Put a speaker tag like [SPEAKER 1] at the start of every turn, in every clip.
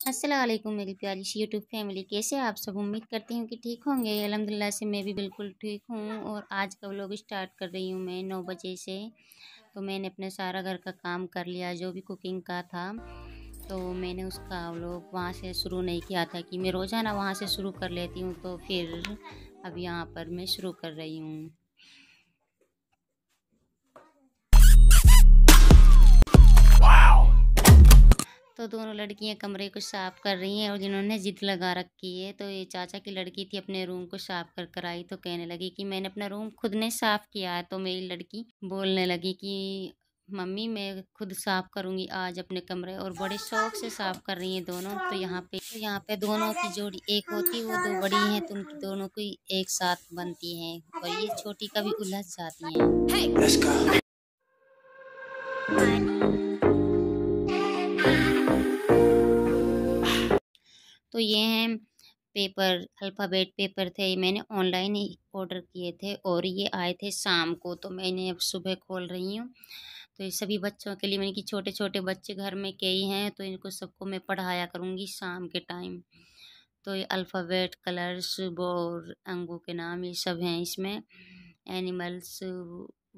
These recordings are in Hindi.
[SPEAKER 1] अस्सलाम वालेकुम मेरी प्यारी सी यूट्यूब फैमिली, कैसे आप सब। उम्मीद करती हूँ कि ठीक होंगे। अल्हम्दुलिल्लाह से मैं भी बिल्कुल ठीक हूँ। और आज का व्लॉग स्टार्ट कर रही हूँ मैं 9 बजे से। तो मैंने अपना सारा घर का काम कर लिया जो भी कुकिंग का था। तो मैंने उसका व्लॉग वहाँ से शुरू नहीं किया था कि मैं रोज़ाना वहाँ से शुरू कर लेती हूँ, तो फिर अब यहाँ पर मैं शुरू कर रही हूँ। तो दोनों लड़कियां कमरे को साफ कर रही हैं और जिन्होंने जिद लगा रखी है, तो ये चाचा की लड़की थी, अपने रूम को साफ कर कर आई तो कहने लगी कि मैंने अपना रूम खुद ने साफ किया है। तो मेरी लड़की बोलने लगी कि मम्मी मैं खुद साफ करूंगी आज अपने कमरे, और बड़े शौक से साफ कर रही हैं दोनों। तो यहाँ पे दोनों की जोड़ी एक होती है, वो दो बड़ी हैं तो उनकी दोनों की एक साथ बनती है, और ये छोटी कभी उलझ जाती हैं। Let's go. तो ये हैं पेपर, अल्फ़ाबेट पेपर थे, मैंने ऑनलाइन ही ऑर्डर किए थे और ये आए थे शाम को। तो मैंने अब सुबह खोल रही हूँ। तो ये सभी बच्चों के लिए, मैंने कि छोटे-छोटे बच्चे घर में कई हैं, तो इनको सबको मैं पढ़ाया करूँगी शाम के टाइम। तो ये अल्फ़ाबेट, कलर्स और अंगों के नाम ये सब हैं इसमें। एनिमल्स,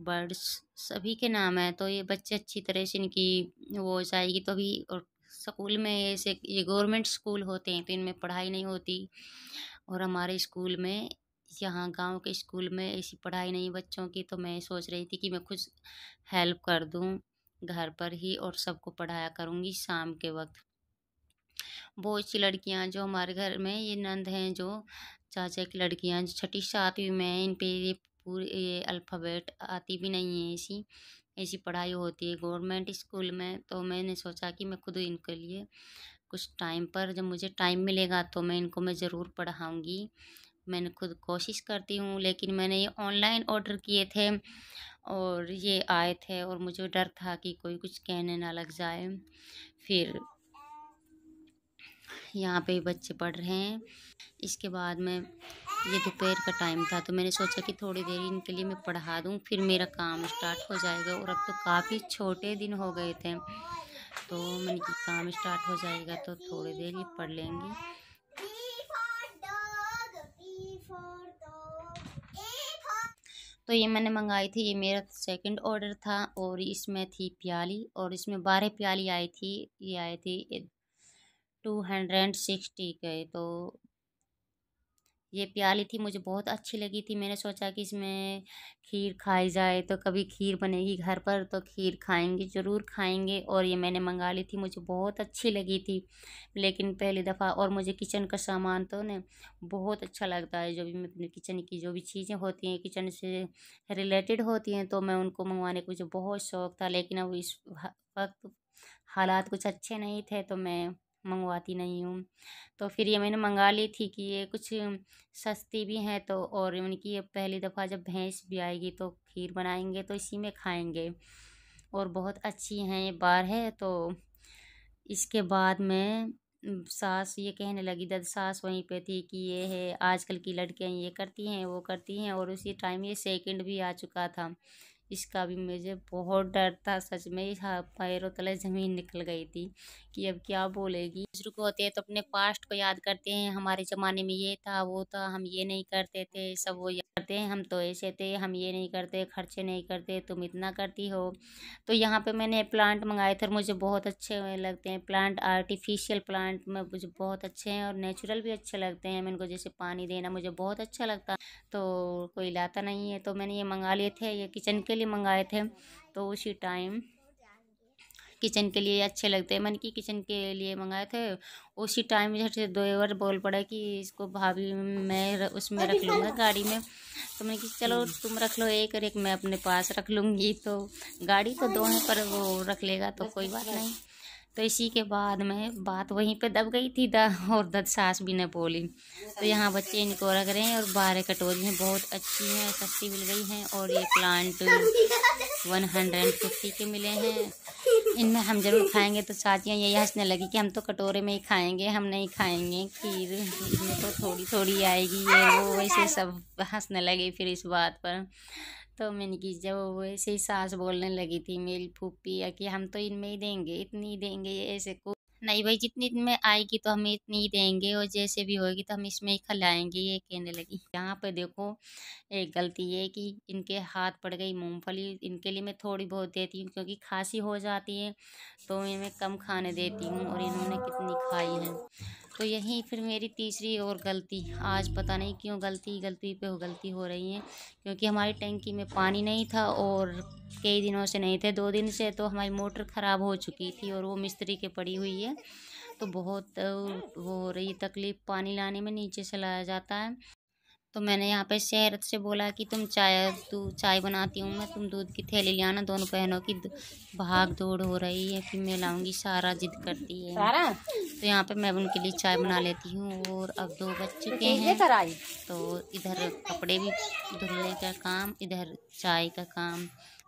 [SPEAKER 1] बर्ड्स सभी के नाम हैं। तो ये बच्चे अच्छी तरह से इनकी वो हो जाएगी। तो अभी और स्कूल में ऐसे ये गवर्नमेंट स्कूल होते हैं तो इनमें पढ़ाई नहीं होती, और हमारे स्कूल में, यहाँ गांव के स्कूल में ऐसी पढ़ाई नहीं बच्चों की। तो मैं सोच रही थी कि मैं खुद हेल्प कर दूं घर पर ही और सबको पढ़ाया करूंगी शाम के वक्त। बहुत सी लड़कियां जो हमारे घर में ये नंद हैं, जो चाचा की लड़कियां जो छठी सातवीं में हैं, इन पे ये पूरी ये अल्फ़ाबेट आती भी नहीं है। ऐसी ऐसी पढ़ाई होती है गवर्नमेंट स्कूल में। तो मैंने सोचा कि मैं खुद इनके लिए कुछ टाइम पर, जब मुझे टाइम मिलेगा तो मैं ज़रूर पढ़ाऊँगी। मैंने खुद कोशिश करती हूँ, लेकिन मैंने ये ऑनलाइन ऑर्डर किए थे और ये आए थे, और मुझे डर था कि कोई कुछ कहने ना लग जाए। फिर यहाँ पे बच्चे पढ़ रहे हैं। इसके बाद में ये दोपहर का टाइम था, तो मैंने सोचा कि थोड़ी देर इनके लिए मैं पढ़ा दूँ, फिर मेरा काम स्टार्ट हो जाएगा। और अब तो काफ़ी छोटे दिन हो गए थे, तो मैंने कि काम स्टार्ट हो जाएगा तो थोड़ी देर ये पढ़ लेंगी। तो ये मैंने मंगाई थी, ये मेरा सेकंड ऑर्डर था, और इसमें थी प्याली, और इसमें 12 प्याली आई थी। ये आई थी 260 के। तो ये प्याली थी, मुझे बहुत अच्छी लगी थी। मैंने सोचा कि इसमें खीर खाई जाए, तो कभी खीर बनेगी घर पर तो खीर खाएंगे, ज़रूर खाएंगे। और ये मैंने मंगा ली थी, मुझे बहुत अच्छी लगी थी, लेकिन पहली दफ़ा। और मुझे किचन का सामान तो न बहुत अच्छा लगता है, जो भी मैं अपने किचन की जो भी चीज़ें होती हैं किचन से रिलेटेड होती हैं, तो मैं उनको मंगवाने का मुझे बहुत शौक़ था। लेकिन अब इस वक्त हालात कुछ अच्छे नहीं थे, तो मैं मंगवाती नहीं हूँ। तो फिर ये मैंने मंगा ली थी कि ये कुछ सस्ती भी हैं, तो और उनकी ये पहली दफ़ा जब भैंस भी आएगी तो खीर बनाएंगे तो इसी में खाएंगे, और बहुत अच्छी हैं ये बार है। तो इसके बाद में सास ये कहने लगी, दद सास वहीं पे थी कि ये है आजकल की लड़कियां ये करती हैं वो करती हैं। और उसी टाइम ये सेकंड भी आ चुका था। इसका भी मुझे बहुत डर था, सच में पैरों तले ज़मीन निकल गई थी कि अब क्या बोलेगी। बुजुर्ग होते हैं तो अपने पास्ट को याद करते हैं, हमारे ज़माने में ये था वो था, हम ये नहीं करते थे, सब वो याद करते हैं, हम तो ऐसे थे, हम ये नहीं करते, खर्चे नहीं करते, तुम इतना करती हो। तो यहाँ पे मैंने प्लांट मंगाए थे और मुझे बहुत अच्छे लगते हैं प्लांट। आर्टिफिशियल प्लांट में मुझे बहुत अच्छे हैं, और नेचुरल भी अच्छे लगते हैं। मैं इनको जैसे पानी देना मुझे बहुत अच्छा लगता, तो कोई लाता नहीं है। तो मैंने ये मंगा लिए थे, ये किचन के लिए मंगाए थे। तो उसी टाइम किचन के लिए अच्छे लगते हैं, मैंने कि किचन के लिए मंगाए थे। उसी टाइम झट से देवर बोल पड़ा कि इसको भाभी मैं उसमें रख लूँगा गाड़ी में। तो मैंने कि चलो तुम रख लो एक, और एक मैं अपने पास रख लूँगी। तो गाड़ी तो दो है, पर वो रख लेगा तो कोई बात नहीं। तो इसी के बाद में बात वहीं पे दब गई थी और दद सास भी ने बोली। तो यहाँ बच्चे इनको रख रहे हैं, और 12 कटोरी हैं, बहुत अच्छी हैं, सस्ती मिल गई हैं। और ये प्लांट 150 के मिले हैं। इनमें हम ज़रूर खाएंगे। तो चाचियाँ यही हंसने लगी कि हम तो कटोरे में ही खाएंगे, हम नहीं खाएंगे खीर, इसमें तो थोड़ी थोड़ी आएगी ये वो, वैसे सब हंसने लगे फिर इस बात पर। तो मैंने कि जब वैसे ही सास बोलने लगी थी मेरी फूफी कि हम तो इनमें ही देंगे, इतनी ही देंगे, ये ऐसे को। नहीं भाई, जितनी में आएगी तो हमें इतनी ही देंगे, और जैसे भी होगी तो हम इसमें ही खिलाएंगे, ये कहने लगी। यहाँ पे देखो, एक गलती ये है कि इनके हाथ पड़ गई मूंगफली। इनके लिए मैं थोड़ी बहुत देती हूँ क्योंकि खांसी हो जाती है, तो मैं कम खाने देती हूँ, और इन्होंने कितनी खाई है। तो यही फिर मेरी तीसरी और गलती, आज पता नहीं क्यों गलती गलती पे गलती हो रही है, क्योंकि हमारी टंकी में पानी नहीं था, और कई दिनों से नहीं थे, 2 दिन से। तो हमारी मोटर ख़राब हो चुकी थी और वो मिस्त्री के पड़ी हुई है, तो बहुत वो हो रही तकलीफ़, पानी लाने में नीचे से लाया जाता है। तो मैंने यहाँ पे शहरत से बोला कि तुम चाय बनाती हूँ मैं, तुम दूध की थैली ले आना। दोनों बहनों की भाग दौड़ हो रही है कि मैं लाऊंगी, सारा जिद करती है सारा। तो यहाँ पे मैं उनके लिए चाय बना लेती हूँ, और अब 2 बज चुके हैं, तो इधर कपड़े भी धुलने का काम, इधर चाय का काम।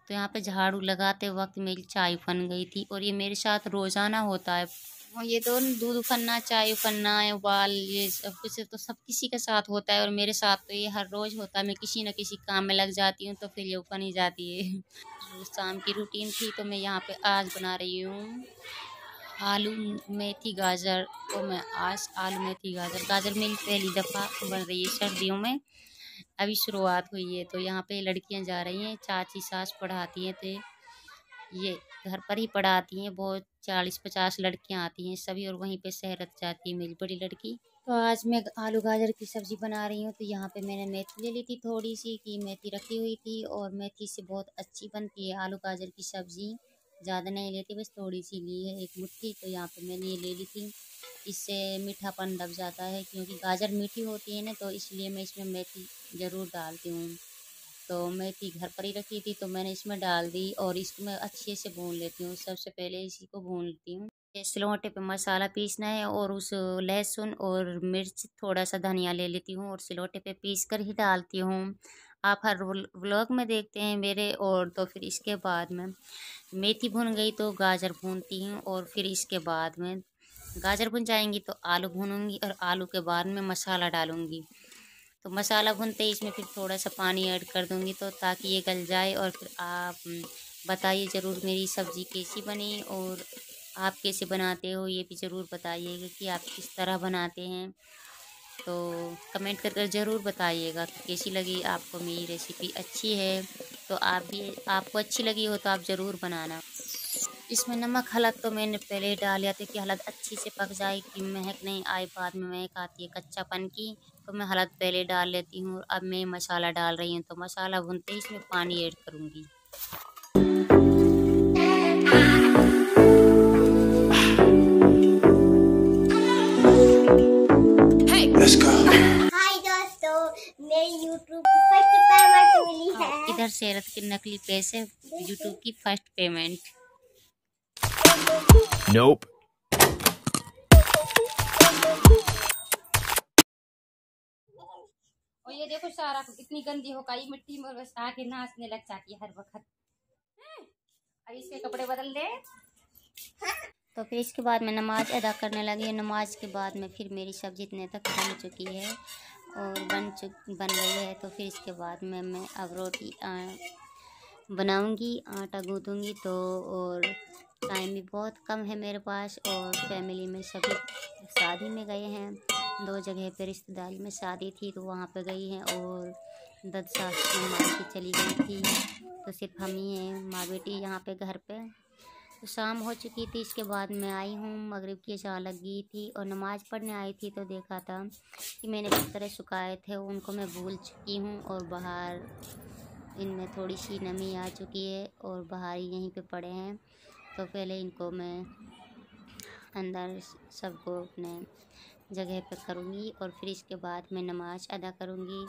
[SPEAKER 1] तो यहाँ पे झाड़ू लगाते वक्त मेरी चाय बन गई थी, और ये मेरे साथ रोज़ाना होता है। और ये तो दूध उफनना, चाय उफनना, उबाल, ये सब कुछ तो सब किसी के साथ होता है, और मेरे साथ तो ये हर रोज़ होता है। मैं किसी न किसी काम में लग जाती हूँ, तो फिर ये उफन ही जाती है। तो शाम की रूटीन थी, तो मैं यहाँ पे आज बना रही हूँ आलू मेथी गाजर। तो मैं आज आलू मेथी गाजर, गाजर मेरी पहली दफ़ा बन रही है सर्दियों में, अभी शुरुआत हुई है। तो यहाँ पे लड़कियाँ जा रही हैं, चाची सास पढ़ाती हैं, तो ये घर पर ही पढ़ाती हैं। बहुत 40-50 लड़कियां आती हैं सभी, और वहीं पे शहरत जाती है मेरी बड़ी लड़की। तो आज मैं आलू गाजर की सब्ज़ी बना रही हूँ। तो यहाँ पे मैंने मेथी ले ली थी थोड़ी सी, कि मेथी रखी हुई थी, और मेथी से बहुत अच्छी बनती है आलू गाजर की सब्ज़ी। ज़्यादा नहीं लेती, बस थोड़ी सी ली है, एक मुट्ठी। तो यहाँ पे मैंने ये ले ली थी, इससे मीठापन दब जाता है, क्योंकि गाजर मीठी होती है ना, तो इसलिए मैं इसमें मेथी ज़रूर डालती हूँ। तो मेथी घर पर ही रखी थी, तो मैंने इसमें डाल दी, और इसको मैं अच्छे से भून लेती हूँ। सबसे पहले इसी को भून लेती हूँ। ये सिलौटे पे मसाला पीसना है, और उस लहसुन और मिर्च, थोड़ा सा धनिया ले लेती हूँ, और सिलौटे पे पीस कर ही डालती हूँ। आप हर व्लॉग में देखते हैं मेरे। और तो फिर इसके बाद में मेथी भुन गई तो गाजर भूनती हूँ, और फिर इसके बाद में गाजर भुन जाएंगी तो आलू भूनूंगी, और आलू के बाद में मसाला डालूंगी। तो मसाला भूनते ही इसमें फिर थोड़ा सा पानी ऐड कर दूंगी, तो ताकि ये गल जाए। और फिर आप बताइए ज़रूर मेरी सब्ज़ी कैसी बनी, और आप कैसे बनाते हो ये भी ज़रूर बताइएगा कि आप किस तरह बनाते हैं। तो कमेंट कर कर ज़रूर बताइएगा कि कैसी लगी आपको मेरी रेसिपी। अच्छी है तो आप भी, आपको अच्छी लगी हो तो आप ज़रूर बनाना। इसमें नमक हल्द तो मैंने पहले ही डाल दिया था कि हल्द अच्छी से पक जाए, कि महक नहीं आए, बाद में महक आती है कच्चापन की। तो मैं हल्द पहले डाल लेती हूँ। अब मैं मसाला डाल रही हूँ, तो मसाला भूनते ही इसमें पानी ऐड करूँगी। Let's go. हाय दोस्तों, मेरी यूट्यूब की फर्स्ट पेमेंट मिली है। इधर सेरत के नकली पैसे, यूट्यूब की फर्स्ट पेमेंट। Nope. और ये देखो सारा कितनी गंदी हो गई, मिट्टी में बस आके नाचने लग जाती है हर वक्त। अब इसके कपड़े बदल दे। तो फिर इसके बाद मैं नमाज़ अदा करने लगी। नमाज के बाद में फिर मेरी सब्ज़ी इतने तक बन चुकी है, और बन गई है। तो फिर इसके बाद में मैं अब रोटी बनाऊंगी, आटा गूँथूँगी। तो और टाइम भी बहुत कम है मेरे पास, और फैमिली में सभी शादी में गए हैं। 2 जगह पे रिश्तेदारी में शादी थी, तो वहाँ पे गई हैं, और दद सास की माँ की चली गई थी। तो सिर्फ हम ही हैं माँ बेटी यहाँ पे घर पे। तो शाम हो चुकी थी, इसके बाद मैं आई हूँ, मगरिब की अज़ान लग गई थी, और नमाज़ पढ़ने आई थी। तो देखा था कि मैंने बिस्तरे सुखाए थे, उनको मैं भूल चुकी हूँ, और बाहर इनमें थोड़ी सी नमी आ चुकी है, और बाहर यहीं पे पड़े हैं। तो पहले इनको मैं अंदर सबको अपने जगह पर करूँगी, और फिर इसके बाद मैं नमाज़ अदा करूँगी।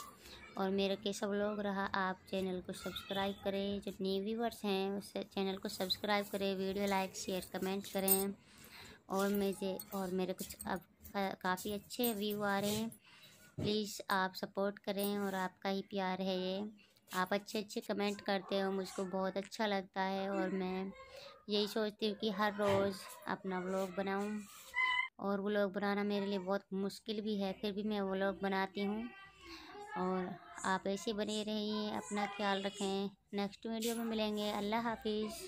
[SPEAKER 1] और मेरा कैसा व्लॉग रहा, आप चैनल को सब्सक्राइब करें। जो न्यू व्यूवर्स हैं उस चैनल को सब्सक्राइब करें, वीडियो लाइक शेयर कमेंट करें। और मेरे कुछ अब काफ़ी अच्छे व्यू आ रहे हैं, प्लीज़ आप सपोर्ट करें, और आपका ही प्यार है ये। आप अच्छे अच्छे कमेंट करते हो, मुझको बहुत अच्छा लगता है, और मैं यही सोचती हूँ कि हर रोज़ अपना व्लॉग बनाऊँ। और व्लॉग बनाना मेरे लिए बहुत मुश्किल भी है, फिर भी मैं व्लॉग बनाती हूँ। और आप ऐसे बने रहिए, अपना ख्याल रखें। नेक्स्ट वीडियो में मिलेंगे। अल्लाह हाफिज़।